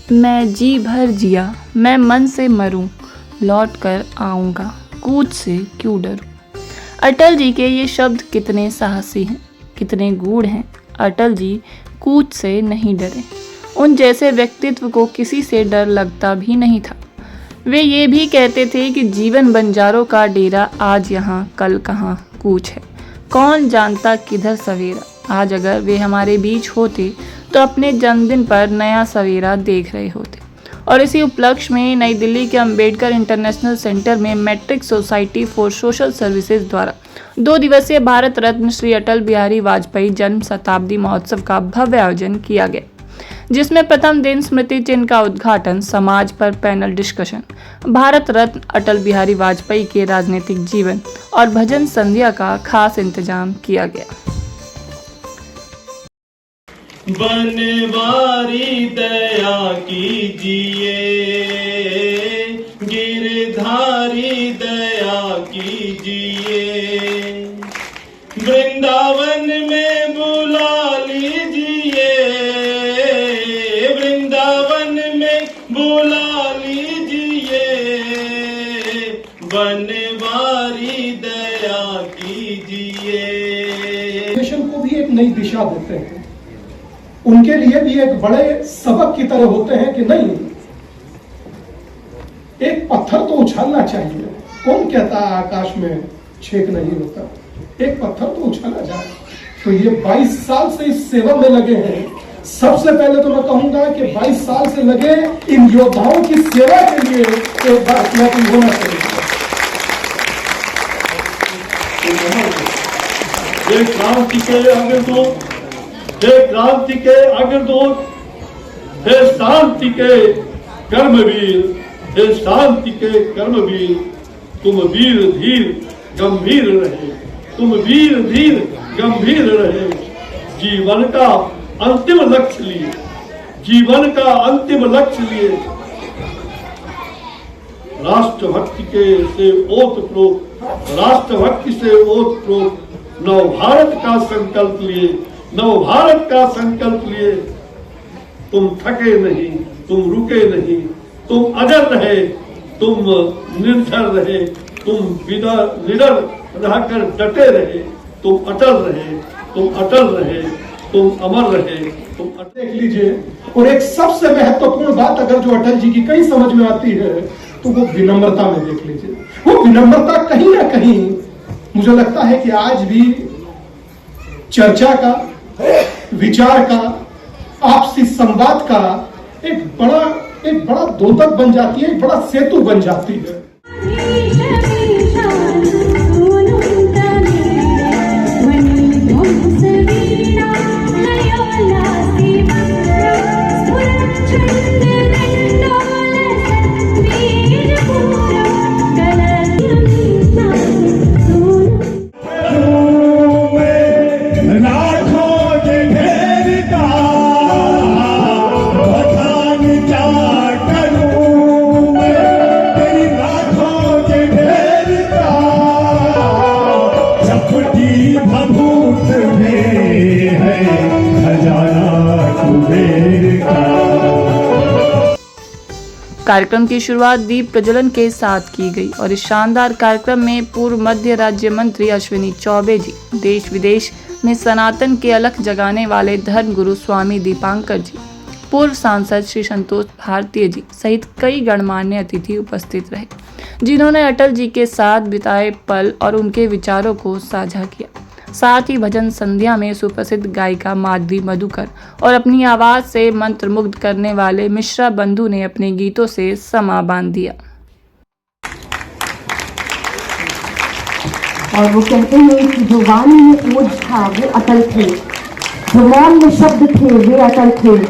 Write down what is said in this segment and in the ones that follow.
मैं जी भर जिया, मैं मन से मरूं, लौट कर आऊँगा, कूच से क्यों डरूं। अटल जी के ये शब्द कितने साहसी हैं, कितने गूढ़ हैं। अटल जी कूच से नहीं डरे। उन जैसे व्यक्तित्व को किसी से डर लगता भी नहीं था। वे ये भी कहते थे कि जीवन बंजारों का डेरा, आज यहाँ कल कहाँ कूच है, कौन जानता किधर सवेरा। आज अगर वे हमारे बीच होते तो अपने जन्मदिन पर नया सवेरा देख रहे होते। और इसी उपलक्ष्य में नई दिल्ली के अंबेडकर इंटरनेशनल सेंटर में matric society for social services द्वारा 2 दिवसीय भारत रत्न श्री अटल बिहारी वाजपेयी जन्म शताब्दी महोत्सव का भव्य आयोजन किया गया, जिसमें प्रथम दिन स्मृति चिन्ह का उद्घाटन, समाज पर पैनल डिस्कशन, भारत रत्न अटल बिहारी वाजपेयी के राजनीतिक जीवन और भजन संध्या का खास इंतजाम किया गया। बनवारी दया कीजिए, गिरधारी दया कीजिए, वृंदावन में बुला लीजिए, वृंदावन में बुला लीजिए, बनवारी दया कीजिए। नेशन को भी एक नई दिशा देते हैं, उनके लिए भी एक बड़े सबक की तरह होते हैं कि नहीं, एक पत्थर तो उछालना चाहिए। कौन कहता है आकाश में छेद नहीं होता, एक पत्थर तो उछाला जाए। तो ये 22 साल से इस सेवा में लगे हैं। सबसे पहले तो मैं कहूंगा कि 22 साल से लगे इन योद्धाओं की सेवा के लिए एक बार स्मृति होना चाहिए। क्रांति के अग्रदूत, हे क्रांति के अग्रदूत, हे शांति के कर्मवीर, हे शांति के कर्मवीर, तुम वीर धीर गंभीर रहे, तुम वीर धीर गंभीर रहे। जीवन का अंतिम लक्ष्य लिए, जीवन का अंतिम लक्ष्य लिए राष्ट्रभक्ति के से ओतप्रोत, राष्ट्रभक्ति से ओतप्रोत नव भारत का संकल्प लिए, नव भारत का संकल्प लिए। तुम थके नहीं, तुम रुके नहीं, तुम अजर रहे, तुम निर्धर रहे, तुम निडर रहकर डटे रहे, तुम अटल रहे, तुम अटल रहे, तुम अमर रहे, तुम देख लीजिए। और एक सबसे महत्वपूर्ण बात अगर जो अटल जी की कहीं समझ में आती है तो वो विनम्रता में देख लीजिए। वो विनम्रता कहीं ना कहीं मुझे लगता है कि आज भी चर्चा का, विचार का, आपसी संवाद का एक बड़ा द्योतक बन जाती है, एक बड़ा सेतु बन जाती है। कार्यक्रम की शुरुआत दीप प्रज्वलन के साथ की गई और इस शानदार कार्यक्रम में पूर्व मध्य राज्य मंत्री अश्विनी चौबे जी, देश विदेश में सनातन के अलख जगाने वाले धर्म गुरु स्वामी दीपांकर जी, पूर्व सांसद श्री संतोष भारतीय जी सहित कई गणमान्य अतिथि उपस्थित रहे, जिन्होंने अटल जी के साथ बिताए पल और उनके विचारों को साझा किया। साथ ही भजन संध्या में सुप्रसिद्ध गायिका माधवी मधुकर और अपनी आवाज से मंत्रमुग्ध करने वाले मिश्रा बंधु ने अपने गीतों से समा बांध दिया। और वो कहते हैं कि जो वाणी में ओज था वो अटल थे, जो मौन में शब्द थे वे अटल थे।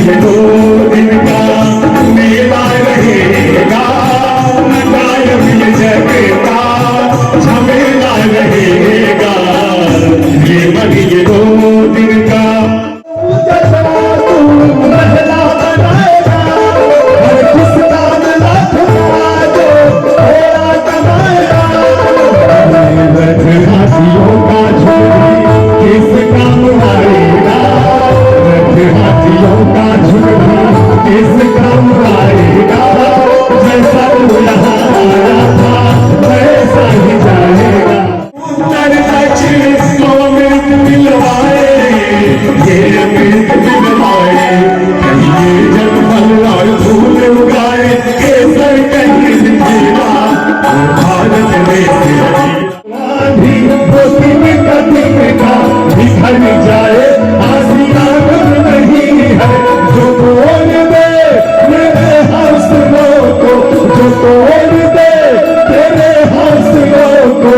ये 2 दिन का मेला रहेगा, न गायब ये जग का झमेला रहेगा, ये मन ये 2 दिन का। हाथियों का झुंड किस काम आएगा, हाथियों का झुंड किस काम आएगा, जैसा तू यहाँ आया था वैसा ही जाएगा। उत्तर दक्षिण को अमृत मिलवाए, ये अमृत मिलवाए, कहीं जंगल और फूल उगाए, केसर कहीं मिलेगा, भारत में बिखर जाए आसियान नहीं है, जो तोड़ दे मेरे हौसलों को, जो तोड़ दे तेरे हौसलों को,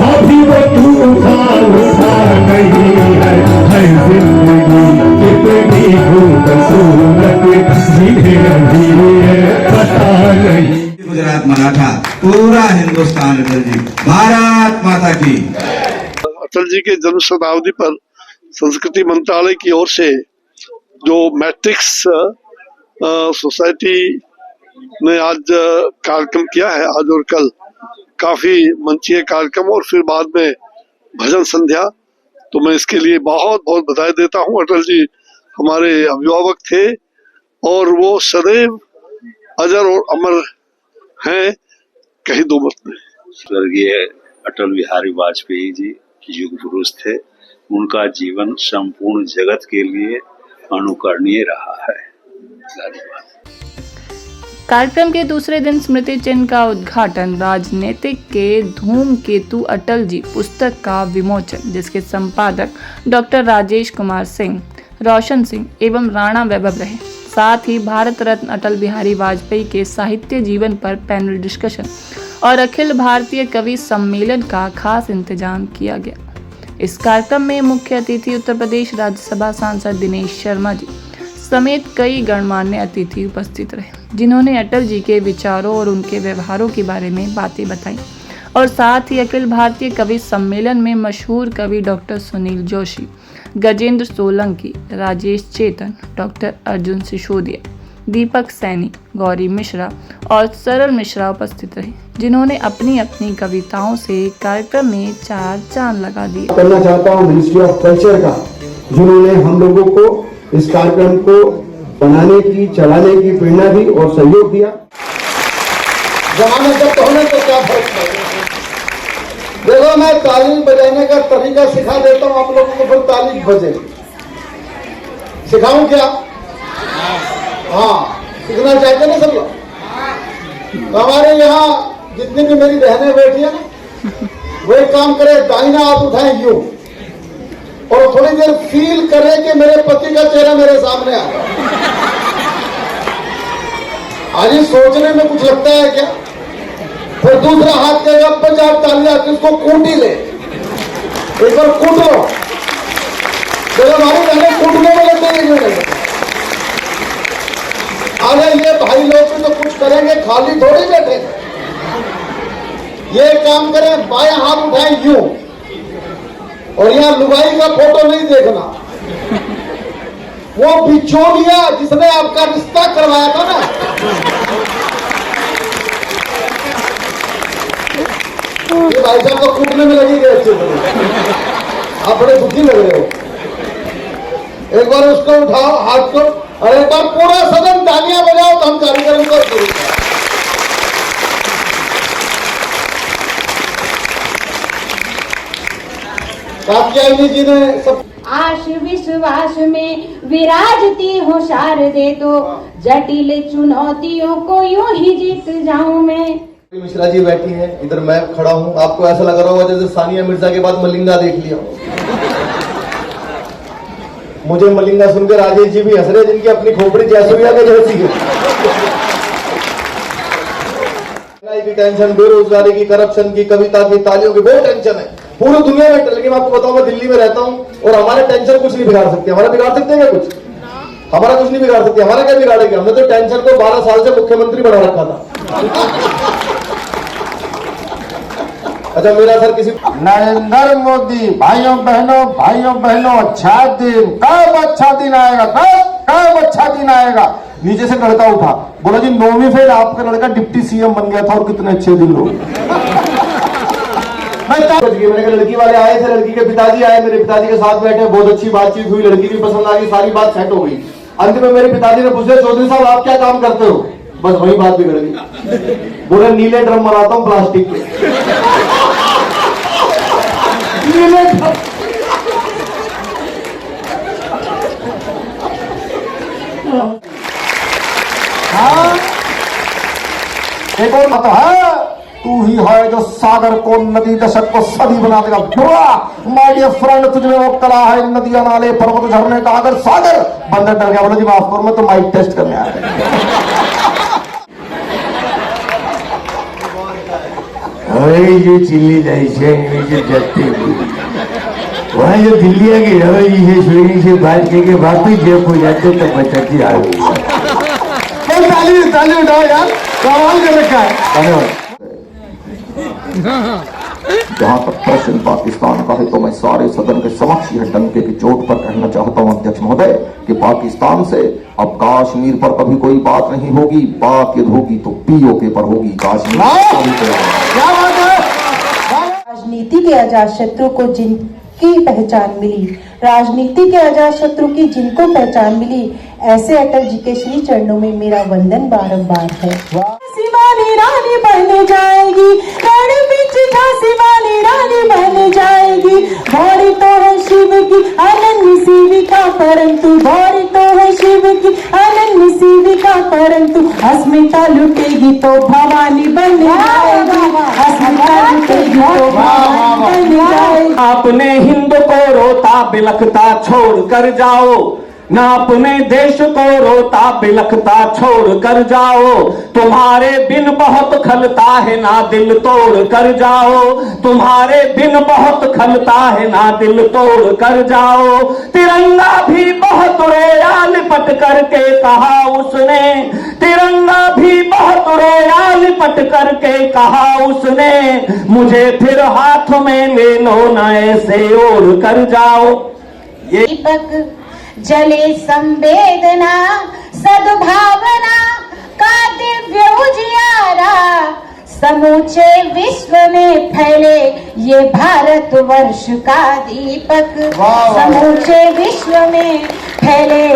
अभी वो तूफान सा नहीं है जिंदगी कितनी खूबसूरत जिन्हें अभी पता नहीं। गुजरात मराठा पूरा हिंदुस्तान अटल जी, भारत माता की। अटल जी के जन्म शताब्दी पर संस्कृति मंत्रालय की ओर से जो मैट्रिक्स सोसाइटी ने आज कार्यक्रम किया है, आज और कल काफी मंचीय कार्यक्रम और फिर बाद में भजन संध्या, तो मैं इसके लिए बहुत बहुत बधाई देता हूं। अटल जी हमारे अभिभावक थे और वो सदैव अजर और अमर हैं, कहीं दो मत नहीं। स्वर्गीय अटल बिहारी वाजपेयी जी युग पुरुष थे, उनका जीवन संपूर्ण जगत के लिए अनुकरणीय रहा है। धन्यवाद। कार्यक्रम के दूसरे दिन स्मृति चिन्ह का उद्घाटन, राजनीतिक के धूमकेतु अटल जी पुस्तक का विमोचन, जिसके संपादक डॉक्टर राजेश कुमार सिंह, रोशन सिंह एवं राणा वैभव रहे। साथ ही भारत रत्न अटल बिहारी वाजपेयी के साहित्य जीवन पर पैनल डिस्कशन और अखिल भारतीय कवि सम्मेलन का खास इंतजाम किया गया। इस कार्यक्रम में मुख्य अतिथि उत्तर प्रदेश राज्यसभा सांसद दिनेश शर्मा जी समेत कई गणमान्य अतिथि उपस्थित रहे, जिन्होंने अटल जी के विचारों और उनके व्यवहारों के बारे में बातें बताई। और साथ ही अखिल भारतीय कवि सम्मेलन में मशहूर कवि डॉक्टर सुनील जोशी, गजेंद्र सोलंकी, राजेश चेतन, डॉक्टर अर्जुन सिसोदिया, दीपक सैनी, गौरी मिश्रा और सरल मिश्रा उपस्थित रहे, जिन्होंने अपनी अपनी कविताओं से कार्यक्रम में 4 चांद लगा दिए। करना चाहता हूँ मिनिस्ट्री ऑफ कल्चर का, जिन्होंने हम लोगों को इस कार्यक्रम को बनाने की, चलाने की प्रेरणा दी और सहयोग दिया। जमाना जब होने तो क्या फर्क पड़ेगा। देखो, मैं ताली बजाने का तरीका सिखा देता हूँ आप लोगों को, फिर ताली बजे सिखाऊं क्या? हाँ, सीखना चाहते ना सब लोग। तो हमारे यहाँ जितनी भी मेरी बहनें बैठी है ना, वो एक काम करे, दाहिना हाथ उठाएं यूं और थोड़ी देर फील करें कि मेरे पति का चेहरा मेरे सामने आ रहा है। आज ये सोचने में कुछ लगता है क्या? फिर दूसरा हाथ देगा, 50 तालियां आती, उसको कूटी ले, एक बार कूट लो। जब हमारी बहनें कूटने में लगते नहीं। अरे ये भाई लोग भी तो कुछ करेंगे, खाली थोड़ी बैठे। ये काम करें, बायां हाथ उठाएं यूं, और यहाँ लुगाई का फोटो नहीं देखना। वो बिचौलिया जिसने आपका रिश्ता करवाया था ना, ये भाई साहब तो कूटने में लगी गए अच्छे से। आप बड़े दुखी लग रहे हो। एक बार उसको उठाओ हाथ को, और एक बार पूरा सदन तालियां बजाओ तो हम कार्यक्रम को शुरू करें। कात्यायनी जी ने सब आश विश्वास में विराजती हो शारदे, तो जटिल चुनौतियों को यूं ही जीत जाऊं मैं। मिश्रा जी बैठी हैं, इधर मैं खड़ा हूँ। आपको ऐसा लग रहा होगा जैसे सानिया मिर्जा के बाद मलिंगा देख लिया। मुझे मलिंगा सुनकर राजेश जी भी हंस रहे, जिनकी अपनी खोपड़ी जैसोरिया के जैसी है। महंगाई की टेंशन, बेरोजगारी की, करप्शन की, कविता की, तालियों की बहुत टेंशन है पूरी दुनिया में। लेकिन मैं आपको बताऊं, मैं दिल्ली में रहता हूं और हमारे टेंशन कुछ नहीं बिगाड़ सकते। हमारा बिगाड़ सकते हैं क्या कुछ? हमारा कुछ नहीं बिगाड़ सकती। हमारा क्या बिगाड़ेगी? हमने तो टेंशन को 12 साल से मुख्यमंत्री बना रखा था। अच्छा मेरा सर किसी नरेंद्र मोदी, भाइयों बहनों अच्छा दिन, कब अच्छा दिन आएगा, कब अच्छा दिन आएगा। नीचे से लड़का उठा, बोला जी 9वीं फेल आपका लड़का डिप्टी सीएम बन गया था और कितने अच्छे दिन लोग। मैंने कहा लड़की वाले आए थे, लड़की के पिताजी आए, मेरे पिताजी के साथ बैठे, बहुत अच्छी बातचीत हुई, लड़की भी पसंद आ गई, सारी बात सेट हो गई। अंत में मेरे पिताजी ने पूछा चौधरी साहब आप क्या काम करते हो? बस वही बात बिगड़ गई। बोले नीले ड्रम बनाता हूं प्लास्टिक के। नीले ड्रम। हाँ एक और बात है, तू ही है जो सागर को नदी दशक को सदी बना देगा। माय डियर फ्रेंड, तुझमें वो कला है, नदियां नाले पर्वत झरने का अगर सागर। बंदर डर गया, बोला जी माफ करो मैं तो माइक टेस्ट करने आया। जो चिल्ली जाती वहाँ जो दिल्ली की रवैया है, स्वीडिश से बात करके वापिस जेब हो जाते तो बचाती आ गई। ताली उठाओ यार, कमाल कर रखा है। धन्यवाद। जहां तक प्रश्न पाकिस्तान का है तो मैं सारे सदन के समक्ष यह डंके की चोट पर कहना चाहता हूं अध्यक्ष महोदय कि पाकिस्तान से अब कश्मीर पर कभी कोई बात नहीं होगी, बात यदि होगी तो पीओके पर होगी। कश्मीर क्या बात है? राजनीति के अजातशत्रु को जिनकी पहचान मिली, राजनीति के अजातशत्रु की जिनको पहचान मिली, ऐसे अटल जी के श्री चरणों में मेरा वंदन बारंबार है। वाली रानी बन जाएगी, रण बीच झांसी वाली रानी बन जाएगी। भौरी तो है शिव की अनन्य सेविका, परंतु भौरी तो है शिव की अनन्य सेविका, परंतु अस्मिता लुटेगी तो भवानी बन जाएगी। अस्मिता लुटेगी तो भवानी बन जाएगी। अपने हिंद को रोता बिलखता छोड़ कर जाओ, ना अपने देश को रोता बिलखता छोड़ कर जाओ। तुम्हारे बिन बहुत खलता है ना दिल तोड़ कर जाओ, तुम्हारे बिन बहुत खलता है ना दिल तोड़ कर जाओ। तिरंगा भी बहुत रोया लिपट करके कहा उसने, तिरंगा भी बहुत रोया लिपट करके कहा उसने, मुझे फिर हाथ में ले लो ना ऐसे ओढ़ कर जाओ। दीपक जले संवेदना सद्भावना का दिव्य उजियारा, समूचे विश्व में फैले ये भारतवर्ष का दीपक। समूचे विश्व में फैले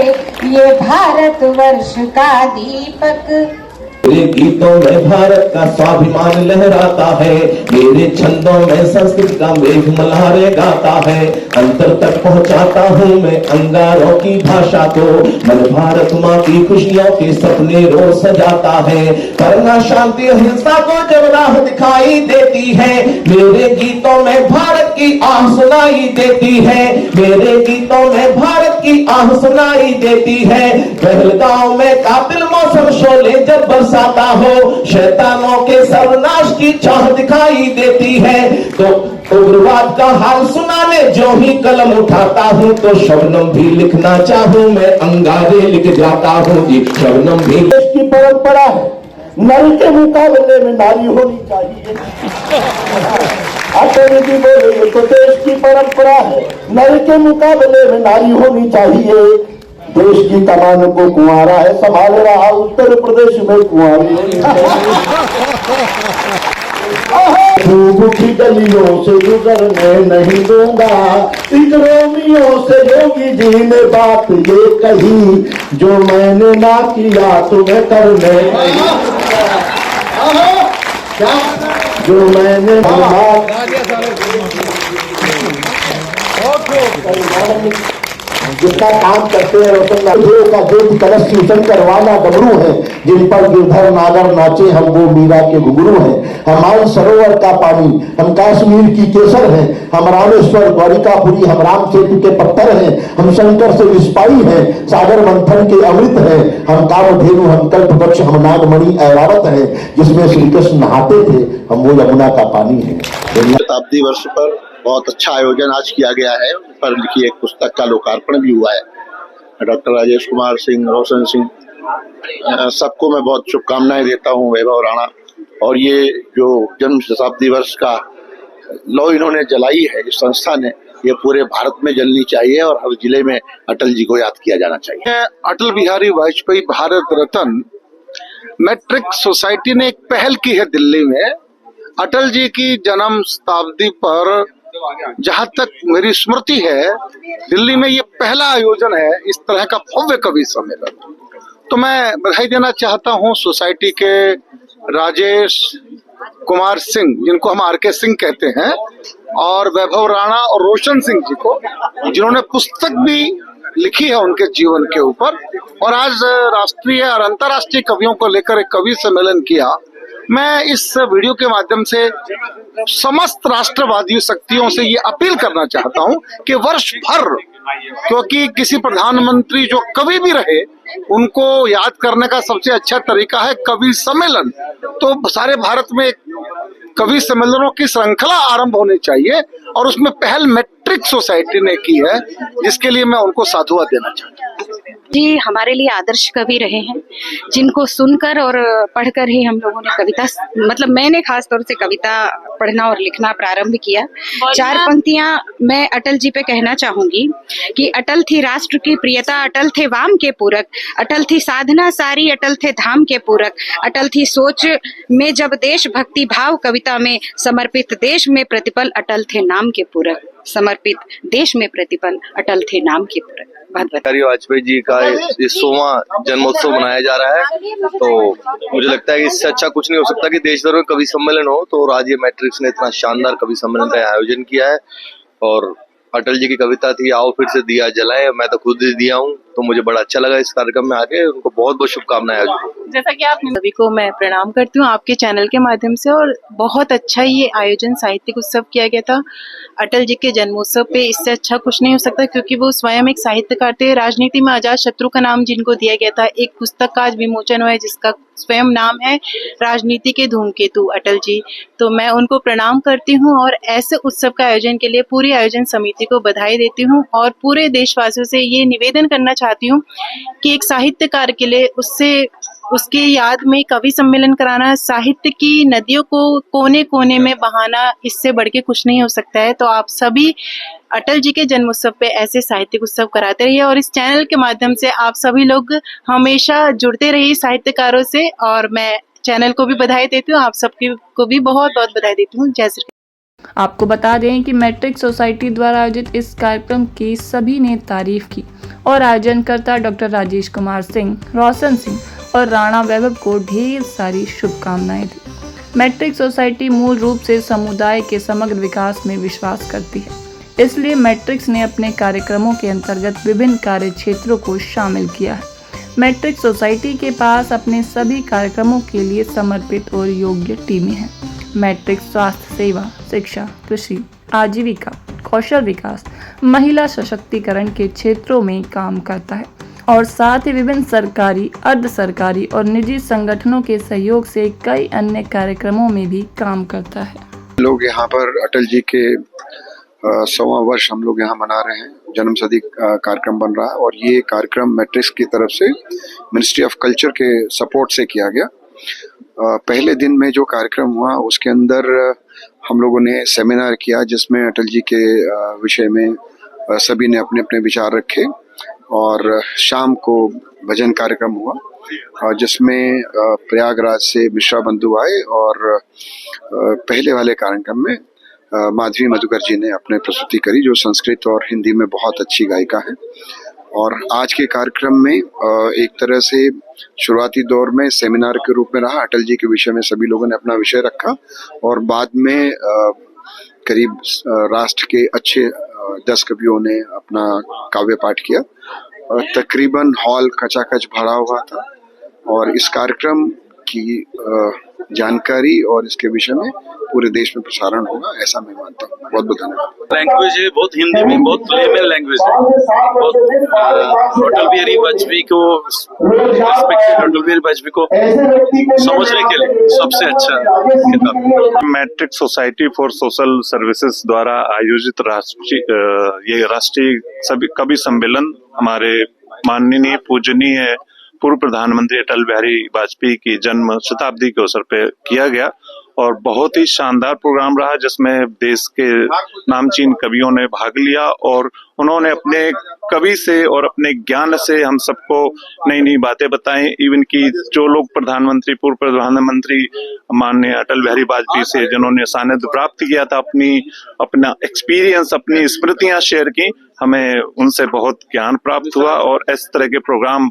ये भारतवर्ष का दीपक। मेरे गीतों में भारत का स्वाभिमान लहराता है, मेरे छंदों में संस्कृत का मेघ मल्हारे गाता है। अंतर तक पहुंचाता हूँ मैं अंगारों की भाषा को, मन भारत माँ की खुशियों के सपने रोज सजाता है। करुणा शांति हिंसा को जब राह दिखाई देती है, मेरे गीतों में भारत की आह सुनाई देती है। मेरे गीतों में भारत की आह सुनाई देती है। पहलगांव में कातिल मौसम शोले जब बरसाता हो, शैतानों के सर्वनाश की चाह दिखाई देती है। तो उग्रवाद का हाल सुनाने जो ही कलम उठाता हूँ, तो शबनम भी लिखना चाहूँ मैं अंगारे लिख जाता हूँ जी। शबनम भी देश की परंपरा है, नर के मुकाबले में नारी होनी चाहिए। अटल जी बोले तो देश की परंपरा है, नर के मुकाबले में नारी होनी चाहिए। देश की कमान को कुंवारा है संभाल रहा, उत्तर प्रदेश में कुंवारी होनी चाहिए। की गलियों से गुजरने नहीं दूंगा, इन रोमियों से योगी जी ने बात ये कही, जो मैंने ना किया तुम्हें करने जो मैंने जितना काम करते हैं रोशन का जो कलश कीर्तन करवाना डमरू है, जिन पर गिरधर नागर नाचे हम वो मीरा के घुघरू हैं। हम मान सरोवर का पानी, हम कश्मीर की केसर हैं। हम रामेश्वर द्वारिकापुरी, हम राम सेतु के पत्थर हैं। हम शंकर से विस्पाई हैं, सागर मंथन के अमृत हैं। हम कामधेनु, हम कल्पवृक्ष, हम नागमणि ऐरावत हैं, जिसमें श्री कृष्ण नहाते थे, हम वो यमुना का पानी है। शताब्दी वर्ष पर बहुत अच्छा आयोजन आज किया गया है। पर लिखी एक पुस्तक का लोकार्पण भी हुआ है। डॉक्टर राजेश कुमार सिंह, रोशन सिंह, सबको मैं बहुत शुभकामनाएं देता हूं, वैभव राणा। और ये जो जन्म शताब्दी वर्ष का लौ इन्होंने जलाई है इस संस्था ने, ये पूरे भारत में जलनी चाहिए और हर जिले में अटल जी को याद किया जाना चाहिए। अटल बिहारी वाजपेयी भारत रत्न मैट्रिक सोसाइटी ने एक पहल की है दिल्ली में। अटल जी की जन्म शताब्दी पर जहां तक मेरी स्मृति है, दिल्ली में ये पहला आयोजन है इस तरह का भव्य कवि सम्मेलन। तो मैं बधाई देना चाहता हूं सोसाइटी के राजेश कुमार सिंह, जिनको हम आर.के. सिंह कहते हैं, और वैभव राणा और रोशन सिंह जी को, जिन्होंने पुस्तक भी लिखी है उनके जीवन के ऊपर, और आज राष्ट्रीय और अंतर्राष्ट्रीय कवियों को लेकर एक कवि सम्मेलन किया। मैं इस वीडियो के माध्यम से समस्त राष्ट्रवादी शक्तियों से ये अपील करना चाहता हूं कि वर्ष भर, क्योंकि किसी प्रधानमंत्री जो कवि भी रहे उनको याद करने का सबसे अच्छा तरीका है कवि सम्मेलन। तो सारे भारत में कवि सम्मेलनों की श्रृंखला आरंभ होनी चाहिए, और उसमें पहल मैट्रिक सोसाइटी ने की है, जिसके लिए मैं उनको साधुवाद देना चाहता हूँ। जी हमारे लिए आदर्श कवि रहे हैं, जिनको सुनकर और पढ़कर ही हम लोगों ने कविता, मतलब मैंने खास तौर से कविता पढ़ना और लिखना प्रारंभ किया। 4 पंक्तियां मैं अटल जी पे कहना चाहूंगी कि अटल थी राष्ट्र की प्रियता, अटल थे वाम के पूरक, अटल थी साधना सारी, अटल थे धाम के पूरक, अटल थी सोच में जब देश भक्ति भाव, कविता में समर्पित देश में प्रतिपल, अटल थे नाम के पूरक, समर्पित देश में प्रतिपल, अटल थे नाम के पूरक। वाजपेयी जी का ये 100वां जन्मोत्सव मनाया जा रहा है, तो मुझे लगता है कि इससे अच्छा कुछ नहीं हो सकता कि देश भर में कवि सम्मेलन हो। तो आज ये मैट्रिक्स ने इतना शानदार कवि सम्मेलन का आयोजन किया है, और अटल जी की कविता थी आओ फिर से दिया जलाए, मैं तो खुद ही दिया हूँ, तो मुझे बड़ा अच्छा लगा इस कार्यक्रम में आके। उनको बहुत बहुत शुभकामनाएं। जैसा कि आपने सभी को मैं प्रणाम करती हूँ आपके चैनल के माध्यम से, और बहुत अच्छा ये आयोजन साहित्यिक उत्सव किया गया था अटल जी के जन्मोत्सव पे। इससे अच्छा कुछ नहीं हो सकता, क्योंकि वो स्वयं एक साहित्यकार थे। राजनीति में अजात शत्रु का नाम जिनको दिया गया था, एक पुस्तक का आज विमोचन हुआ है जिसका स्वयं नाम है राजनीति के धूमकेतु अटल जी। तो मैं उनको प्रणाम करती हूँ, और ऐसे उत्सव का आयोजन के लिए पूरी आयोजन समिति को बधाई देती हूँ, और पूरे देशवासियों से ये निवेदन करना चाहती हूँ कि एक साहित्यकार के लिए उसके याद में कवि सम्मेलन कराना, साहित्य की नदियों को कोने कोने में बहाना, इससे बढ़ के कुछ नहीं हो सकता है। तो आप सभी अटल जी के जन्मोत्सव पे ऐसे साहित्यिक उत्सव कराते रहिए, और इस चैनल के माध्यम से आप सभी लोग हमेशा जुड़ते रहिए साहित्यकारों से। और मैं चैनल को भी बधाई देती हूँ, आप सबकी को भी बहुत बहुत बधाई देती हूँ। जय श्री। आपको बता दें कि मैट्रिक सोसाइटी द्वारा आयोजित इस कार्यक्रम की सभी ने तारीफ की, और आयोजनकर्ता डॉक्टर राजेश कुमार सिंह, रोशन सिंह और राणा वैभव को ढेर सारी शुभकामनाएं दी। मैट्रिक सोसाइटी मूल रूप से समुदाय के समग्र विकास में विश्वास करती है, इसलिए मैट्रिक्स ने अपने कार्यक्रमों के अंतर्गत विभिन्न कार्य क्षेत्रों को शामिल किया है। मैट्रिक सोसाइटी के पास अपने सभी कार्यक्रमों के लिए समर्पित और योग्य टीमें हैं। मैट्रिक्स स्वास्थ्य सेवा, शिक्षा, कृषि, आजीविका, कौशल विकास, महिला सशक्तिकरण के क्षेत्रों में काम करता है, और साथ ही विभिन्न सरकारी, अर्ध सरकारी और निजी संगठनों के सहयोग से कई अन्य कार्यक्रमों में भी काम करता है। लोग यहाँ पर अटल जी के 100वां वर्ष हम लोग यहाँ मना रहे हैं, जन्म शती कार्यक्रम बन रहा है, और ये कार्यक्रम मैट्रिक्स की तरफ से मिनिस्ट्री ऑफ कल्चर के सपोर्ट से किया गया। पहले दिन में जो कार्यक्रम हुआ उसके अंदर हम लोगों ने सेमिनार किया, जिसमें अटल जी के विषय में सभी ने अपने अपने विचार रखे, और शाम को भजन कार्यक्रम हुआ, जिसमें प्रयागराज से मिश्रा बंधु आए, और पहले वाले कार्यक्रम में माधवी मधुकर जी ने अपने प्रस्तुति करी, जो संस्कृत और हिंदी में बहुत अच्छी गायिका है। और आज के कार्यक्रम में एक तरह से शुरुआती दौर में सेमिनार के रूप में रहा, अटल जी के विषय में सभी लोगों ने अपना विषय रखा, और बाद में करीब राष्ट्र के अच्छे 10 कवियों ने अपना काव्य पाठ किया। तकरीबन हॉल खचाखच भरा हुआ था, और इस कार्यक्रम की जानकारी और इसके विषय में पूरे देश में प्रसारण होगा, ऐसा मैं मानता हूँ। बहुत बहुत धन्यवाद। लैंग्वेज है बहुत हिंदी में, बहुत प्लेमेल लैंग्वेज है, बहुत अटल बिहारी वाजपेयी को रिस्पेक्टेड, अटल बिहारी वाजपेयी को समझने के लिए सबसे अच्छा किताब। Matric society for social services द्वारा आयोजित राष्ट्रीय सभी कवि सम्मेलन हमारे माननीय पूजनीय पूर्व प्रधानमंत्री अटल बिहारी वाजपेयी की जन्म शताब्दी के अवसर पे किया गया और बहुत ही शानदार प्रोग्राम रहा, जिसमें देश के नामचीन कवियों ने भाग लिया और उन्होंने अपने कवि से और अपने ज्ञान से हम सबको नई नई बातें बताई। इवन की जो लोग पूर्व प्रधानमंत्री माननीय अटल बिहारी वाजपेयी से जिन्होंने सानिध्य प्राप्त किया था, अपना एक्सपीरियंस, अपनी स्मृतियां शेयर की, हमें उनसे बहुत ज्ञान प्राप्त हुआ और इस तरह के प्रोग्राम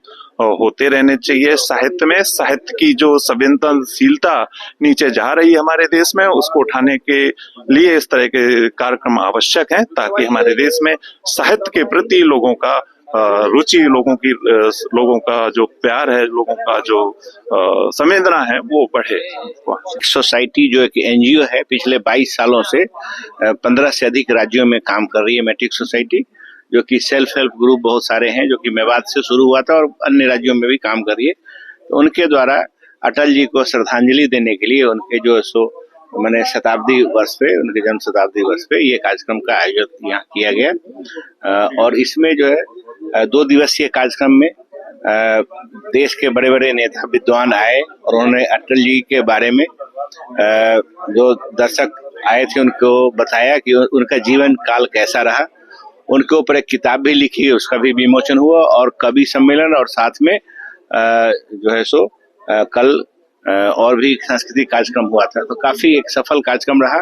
होते रहने चाहिए। साहित्य की जो संवेदनशीलता नीचे जा रही है हमारे देश में, उसको उठाने के लिए इस तरह के कार्यक्रम आवश्यक हैं, ताकि हमारे देश में साहित्य के प्रति लोगों का रुचि, लोगों का जो प्यार है, लोगों का जो संवेदना है वो बढ़े। सोसाइटी जो एक एनजीओ है, पिछले 22 सालों से 15 से अधिक राज्यों में काम कर रही है। मैट्रिक सोसाइटी जो कि सेल्फ हेल्प ग्रुप बहुत सारे हैं, जो कि मेवात से शुरू हुआ था और अन्य राज्यों में भी काम कर रही है। तो उनके द्वारा अटल जी को श्रद्धांजलि देने के लिए उनके जो शताब्दी वर्ष पे, उनके जन्म शताब्दी वर्ष पे ये कार्यक्रम का आयोजन यहाँ किया गया। और इसमें जो है 2 दिवसीय कार्यक्रम में देश के बड़े बड़े नेता विद्वान आए और उन्होंने अटल जी के बारे में जो दर्शक आए थे उनको बताया कि उनका जीवन काल कैसा रहा। उनके ऊपर एक किताब भी लिखी, उसका भी विमोचन हुआ और कवि सम्मेलन और साथ में कल और भी सांस्कृतिक कार्यक्रम हुआ था। तो काफी एक सफल कार्यक्रम रहा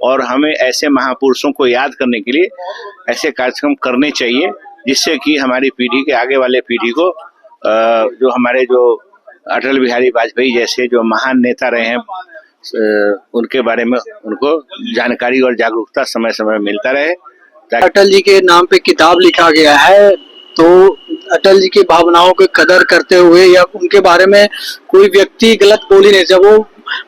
और हमें ऐसे महापुरुषों को याद करने के लिए ऐसे कार्यक्रम करने चाहिए, जिससे कि हमारी पीढ़ी के आगे वाले पीढ़ी को जो हमारे जो अटल बिहारी वाजपेयी जैसे जो महान नेता रहे हैं, उनके बारे में उनको जानकारी और जागरूकता समय समय मिलता रहे। अटल जी के नाम पे किताब लिखा गया है, तो अटल जी की भावनाओं की कदर करते हुए या उनके बारे में कोई व्यक्ति गलत बोली नहीं। जब वो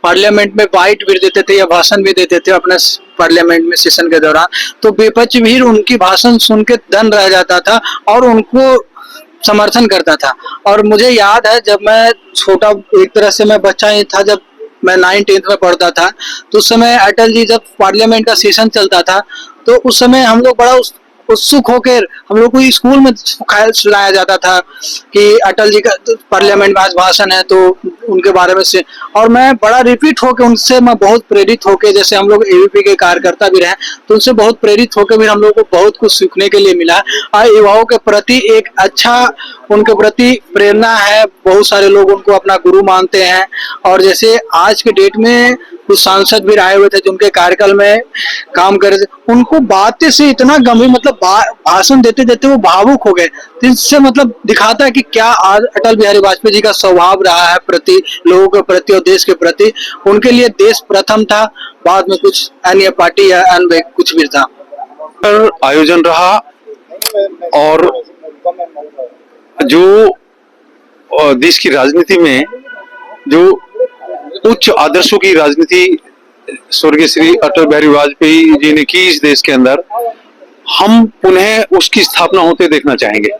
पार्लियामेंट में बाइट भी देते थे या भाषण भी देते थे अपने पार्लियामेंट में सेशन के दौरान, तो विपक्ष भी उनकी भाषण सुन के दंग रह जाता था और उनको समर्थन करता था। और मुझे याद है जब मैं छोटा, एक तरह से मैं बच्चा ही था, जब मैं 9th-10th में पढ़ता था, तो उस समय अटल जी जब पार्लियामेंट का सेशन चलता था, तो उस समय हम लोग बड़ा उत्सुक होकर हम लोग को स्कूल में सुनाया जाता था कि अटल जी का पार्लियामेंट में आज भाषण है, तो उनके बारे में से, और मैं बड़ा रिपीट होकर उनसे मैं बहुत प्रेरित होकर, जैसे हम लोग एबीपी के कार्यकर्ता भी रहे, तो उनसे बहुत प्रेरित होकर भी हम लोग को बहुत कुछ सीखने के लिए मिला। और युवाओं के प्रति एक अच्छा उनके प्रति प्रेरणा है, बहुत सारे लोग उनको अपना गुरु मानते हैं। और जैसे आज के डेट में कुछ सांसद भी आए हुए थे जिनके कार्यकाल में काम कर रहे थे, उनको बातें से इतना गंभीर, मतलब भाषण देते देते वो भावुक हो गए। तो इससे मतलब दिखाता है कि क्या आज अटल बिहारी वाजपेयी जी का स्वभाव रहा है प्रति लोगों के प्रति और देश के प्रति। उनके लिए देश प्रथम था, बाद में कुछ अन्य पार्टी या अन्य कुछ भी था। आयोजन रहा और जो देश की राजनीति में जो उच्च आदर्शों की राजनीति स्वर्गीय श्री अटल बिहारी वाजपेयी जी ने की इस देश के अंदर, हम पुनः उसकी स्थापना होते देखना चाहेंगे।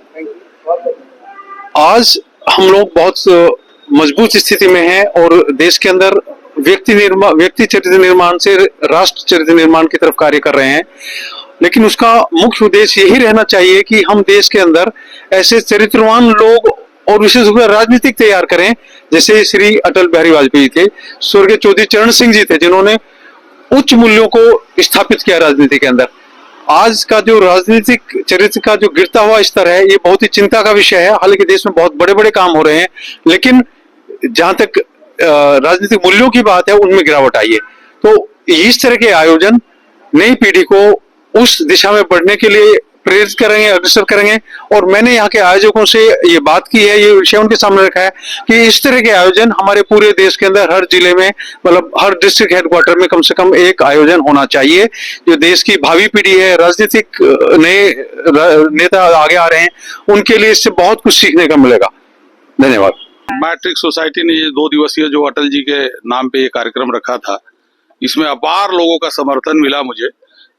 आज हम लोग बहुत मजबूत स्थिति में हैं और देश के अंदर व्यक्ति चरित्र निर्माण से राष्ट्र चरित्र निर्माण की तरफ कार्य कर रहे हैं। लेकिन उसका मुख्य उद्देश्य यही रहना चाहिए कि हम देश के अंदर ऐसे चरित्रवान लोग और विशेष रूप से राजनीतिक तैयार करें, जैसे श्री अटल बिहारी वाजपेयी थे, स्वर्गीय चौधरी चरण सिंह जी थे, जिन्होंने उच्च मूल्यों को स्थापित किया राजनीति के अंदर। आज का जो राजनीतिक चरित्र का जो गिरता हुआ स्तर है, ये बहुत ही चिंता का विषय है। हालांकि देश में बहुत बड़े बड़े काम हो रहे हैं, लेकिन जहां तक राजनीतिक मूल्यों की बात है, उनमें गिरावट आई है। तो इस तरह के आयोजन नई पीढ़ी को उस दिशा में बढ़ने के लिए प्रेरित करेंगे, अग्रसर करेंगे। और मैंने यहाँ के आयोजकों से ये बात की है, ये विषय उनके सामने रखा है कि इस तरह के आयोजन हमारे पूरे देश के अंदर हर जिले में, मतलब हर डिस्ट्रिक्ट हेडक्वार्टर में कम से कम एक आयोजन होना चाहिए। जो देश की भावी पीढ़ी है, राजनीतिक नए नेता आगे आ रहे हैं, उनके लिए इससे बहुत कुछ सीखने का मिलेगा। धन्यवाद। मैट्रिक सोसाइटी ने ये 2 दिवसीय जो अटल जी के नाम पे ये कार्यक्रम रखा था, इसमें अपार लोगों का समर्थन मिला मुझे,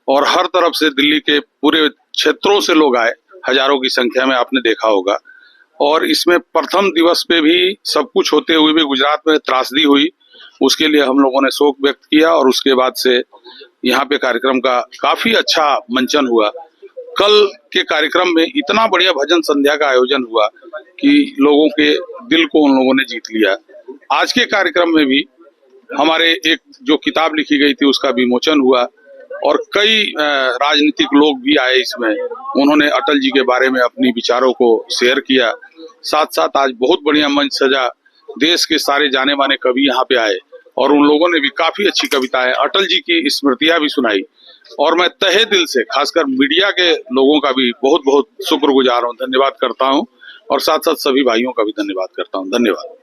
और हर तरफ से दिल्ली के पूरे क्षेत्रों से लोग आए, हजारों की संख्या में आपने देखा होगा। और इसमें प्रथम दिवस पे भी सब कुछ होते हुए भी गुजरात में त्रासदी हुई, उसके लिए हम लोगों ने शोक व्यक्त किया और उसके बाद से यहाँ पे कार्यक्रम का काफी अच्छा मंचन हुआ। कल के कार्यक्रम में इतना बढ़िया भजन संध्या का आयोजन हुआ कि लोगों के दिल को उन लोगों ने जीत लिया। आज के कार्यक्रम में भी हमारे एक जो किताब लिखी गई थी उसका विमोचन हुआ और कई राजनीतिक लोग भी आए इसमें, उन्होंने अटल जी के बारे में अपनी विचारों को शेयर किया। साथ साथ आज बहुत बढ़िया मंच सजा, देश के सारे जाने माने कवि यहाँ पे आए और उन लोगों ने भी काफी अच्छी कविताएं, अटल जी की स्मृतियां भी सुनाई। और मैं तहे दिल से खासकर मीडिया के लोगों का भी बहुत बहुत शुक्रगुजार हूँ, धन्यवाद करता हूँ और साथ साथ सभी भाइयों का भी धन्यवाद करता हूँ। धन्यवाद।